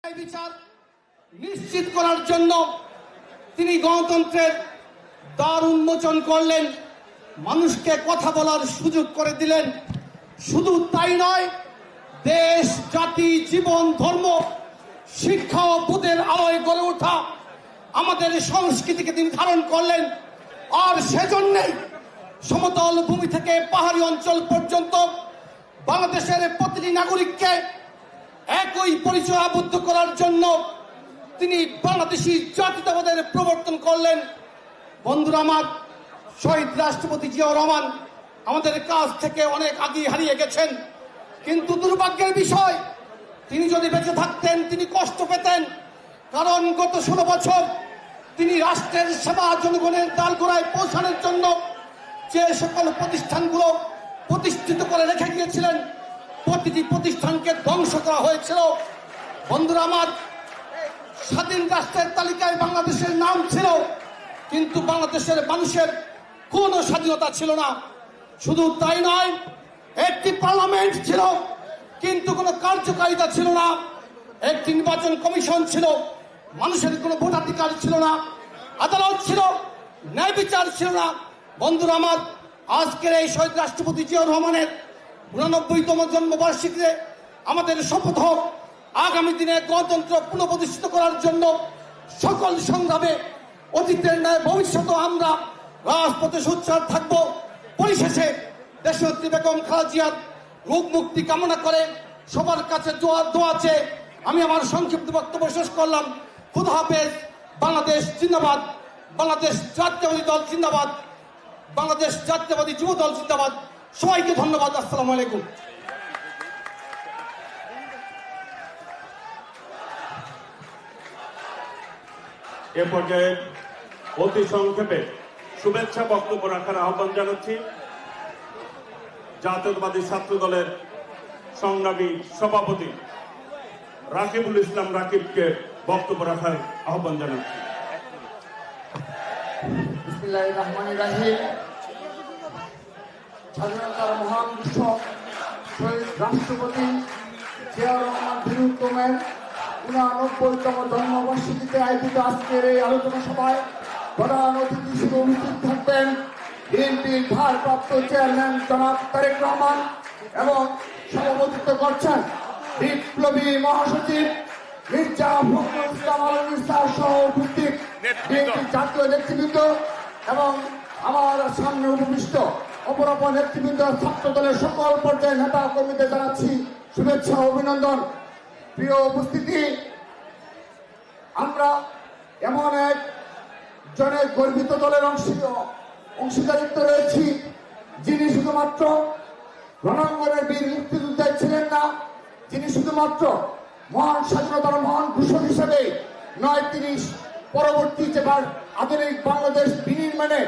বিচার নিশ্চিত করার জন্য তিনি গণতন্ত্রের দ্বার উন্মোচন করলেন, মানুষকে কথা বলার সুযোগ করে দিলেন। শুধু তাই নয়, দেশ, জাতি, জীবন, ধর্ম, শিক্ষা ও বোধের আলোয় গড়ে ওঠা আমাদের সংস্কৃতিকে তিনি ধারণ করলেন। আর সেজন্যই সমতল ভূমি থেকে পাহাড়ি অঞ্চল পর্যন্ত বাংলাদেশের প্রতিটি নাগরিককে একই পরিচয় আবদ্ধ করার জন্য তিনি বাংলাদেশি জাতীয়তাবাদের প্রবর্তন করলেন। বন্ধুরা আমার, শহীদ রাষ্ট্রপতি জিয়াউর রহমান আমাদের কাছ থেকে অনেক আগে হারিয়ে গেছেন, কিন্তু দুর্ভাগ্যের বিষয় তিনি যদি বেঁচে থাকতেন তিনি কষ্ট পেতেন। কারণ গত 16 বছর তিনি রাষ্ট্রের সেবা জনগণের দ্বারগোড়ায় পৌঁছানোর জন্য যে সকল প্রতিষ্ঠানগুলো প্রতিষ্ঠিত করে রেখে গিয়েছিলেন, প্রতিটি প্রতিষ্ঠানকে ধ্বংস করা হয়েছিল। বন্ধুরা আমার, স্বাধীন রাষ্ট্রের তালিকায় বাংলাদেশের নাম ছিল, কিন্তু বাংলাদেশের মানুষের কোনো স্বাধীনতা ছিল না। শুধু তাই নয়, একটি পার্লামেন্ট ছিল কিন্তু কোনো কার্যকারিতা ছিল না, একটি নির্বাচন কমিশন ছিল, মানুষের কোনো ভোটাধিকার ছিল না, আদালত ছিল, ন্যায় বিচার ছিল না। বন্ধুরা আমার, আজকের এই শহীদ রাষ্ট্রপতি জিয়াউর রহমানের 89তম জন্মবার্ষিকীতে আমাদের শপথ হোক আগামী দিনে গণতন্ত্র পুনঃপ্রতিষ্ঠিত করার জন্য সকল সংগ্রামে অতীতের ন্যায় ভবিষ্যতেও আমরা রাজপথে সোচ্চার থাকবো। পরিশেষে দেশনেত্রী বেগম খালেদা জিয়ার রোগ মুক্তি কামনা করে সবার কাছে দোয়া চেয়ে আমি আমার সংক্ষিপ্ত বক্তব্য শেষ করলাম। খুদা হাফেজ। বাংলাদেশ জিন্দাবাদ, বাংলাদেশ জাতীয়তাবাদী দল জিন্দাবাদ, বাংলাদেশ জাতীয়তাবাদী যুব দল জিন্দাবাদ। সবাইকে ধন্যবাদ। আসসালামু আলাইকুম। এ পর্যায়ে অতি সংক্ষেপে শুভেচ্ছা বক্তব্য রাখার আহ্বান জানাচ্ছি জাতীয়তাবাদী ছাত্র দলের সংগ্রামী সভাপতি রাকিবুল ইসলাম রাকিবকে বক্তব্য রাখার আহ্বান জানাচ্ছি। বিসমিল্লাহির রহমানির রহিম। স্বাধীনতার মহান ঘোষক শহীদ রাষ্ট্রপতি জিয়াউর রহমান বীরউত্তমের 89তম জন্মবার্ষিকীতে আয়োজিত আজকের এই আলোচনা সভায় প্রধান অতিথি হিসেবে উপস্থিত থাকবেন বিএনপির ভারপ্রাপ্ত চেয়ারম্যান জনাব তারেক রহমান এবং সভাপতিত্ব করছেন বিপ্লবী মহাসচিব মির্জা ফখরুল ইসলাম আলমগীর স্যার সহ উপস্থিত বিএনপির জাতীয় নেতৃবৃন্দ এবং আমার সামনে উপবিষ্ট অপরাপর নেতৃবৃন্দ, ছাত্র দলের সকল পর্যায়ের নেতা কর্মীদের জানাচ্ছি শুভেচ্ছা ও অভিনন্দন। প্রিয় উপস্থিতি, আমরা এমন এক জনের গর্বিত দলের অংশীদারিত্ব রয়েছি যিনি শুধুমাত্র রণাঙ্গনের বীর মুক্তিযোদ্ধায় ছিলেন না, যিনি শুধুমাত্র মহান স্বাধীনতার মহান ঘোষক হিসেবে নয়, তিনি পরবর্তী যেবার আধুনিক বাংলাদেশ বিনির্মাণে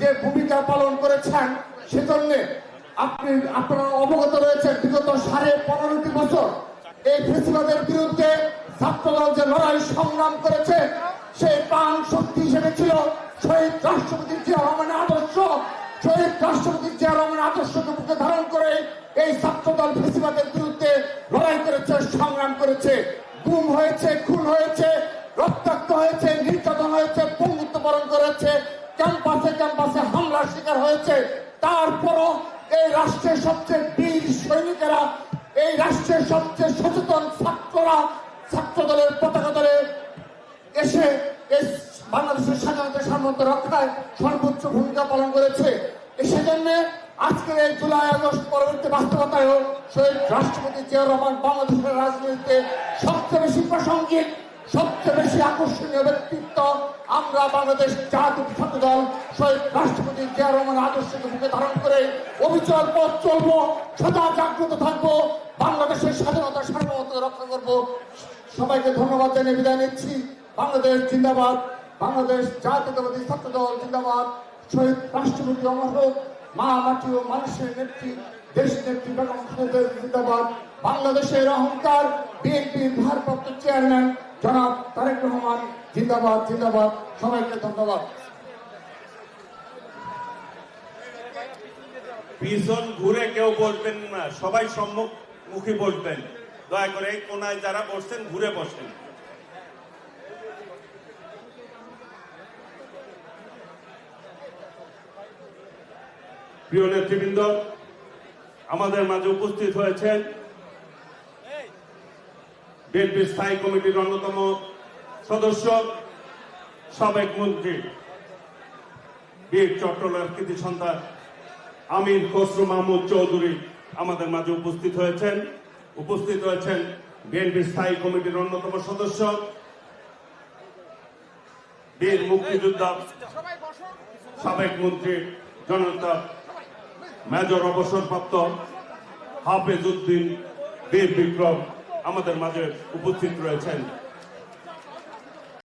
যে ভূমিকা পালন করেছেন সেজন্য আপনারা অবগত রয়েছেন বিগত 15.5 বছর এই ফেসিবাদের বিরুদ্ধে ছাত্রদল যে লড়াই সংগ্রাম করেছে সেই প্রাণ শক্তি হিসেবে ছিল শহীদ রাষ্ট্রপতি জিয়াউর রহমানের আদর্শ। শহীদ রাষ্ট্রপতি জিয়াউর রহমানের আদর্শকে বুকে ধারণ করে এই ছাত্রদল ফেসিবাদের বিরুদ্ধে লড়াই করেছে, সংগ্রাম করেছে। গুম হয়েছে, খুন হয়েছে, রক্তাক্ত হয়েছে, নির্যাতন হয়েছে, পঙ্গুত্ব বরণ করেছে, ক্যাম্পাসে ক্যাম্পাসে হামলার শিকার হয়েছে। তারপরও এই রাষ্ট্রের সবচেয়ে বীর সৈনিকেরা, এই রাষ্ট্রের সবচেয়ে সচেতন ছাত্ররা ছাত্র দলের পতাকা দলে এসে এই বাংলাদেশের স্বাধীনতা সার্বভৌমত্ব রক্ষায় সর্বোচ্চ ভূমিকা পালন করেছে। সেজন্য আজকের এই জুলাই আগস্ট পরবর্তী বাস্তবতায়ও শহীদ রাষ্ট্রপতি জিয়াউর রহমান বাংলাদেশের রাজনীতিতে সবচেয়ে বেশি প্রাসঙ্গিক, সবচেয়ে বেশি আকর্ষণীয় ব্যক্তিত্ব। আমরা বাংলাদেশ জাতীয় ছাত্র দল শহীদ রাষ্ট্রপতি জিয়াউর রহমানের আদর্শকে বুকে ধারণ করে অবিচল পথ চলবো, সদা জাগ্রত থাকবো, বাংলাদেশের স্বাধীনতা সার্বভৌমত্ব রক্ষা করবো। সবাইকে ধন্যবাদ জানিয়ে বিদায় নিচ্ছি। বাংলাদেশ জিন্দাবাদ, বাংলাদেশ জাতীয়তাবাদী ছাত্র দল জিন্দাবাদ। শহীদ রাষ্ট্রপতি অমর হোক, মা মাটি ও মানুষের নেত্রী দেশ নেত্রী বেগম খালেদা জিন্দাবাদ। বাংলাদেশের অহংকার বিএনপির ভারপ্রাপ্ত চেয়ারম্যান জনাব তারেক রহমান জিন্দাবাদ, জিন্দাবাদ। সবাইকে ধন্যবাদ। পিছন ঘুরে কেউ বলবেন না, সবাই সম্মুখমুখী বলবেন। দয়া করে এই কোনায় যারা বসছেন ঘুরে বসেন। প্রিয় নেতৃবৃন্দ, আমাদের মাঝে উপস্থিত হয়েছেন বিএনপি স্থায়ী কমিটির অন্যতম সদস্য, সাবেক মন্ত্রী, বীর চট্টলার কৃতি সন্তান আমির খসরু মাহমুদ চৌধুরী আমাদের মাঝে উপস্থিত হয়েছেন বিএনপি স্থায়ী কমিটির অন্যতম সদস্য, বীর মুক্তিযোদ্ধা, সাবেক মন্ত্রী জনতা মেজর অবসরপ্রাপ্ত হাফেজ উদ্দিন বীর বিক্রম আমাদের মাঝে উপস্থিত রয়েছেন।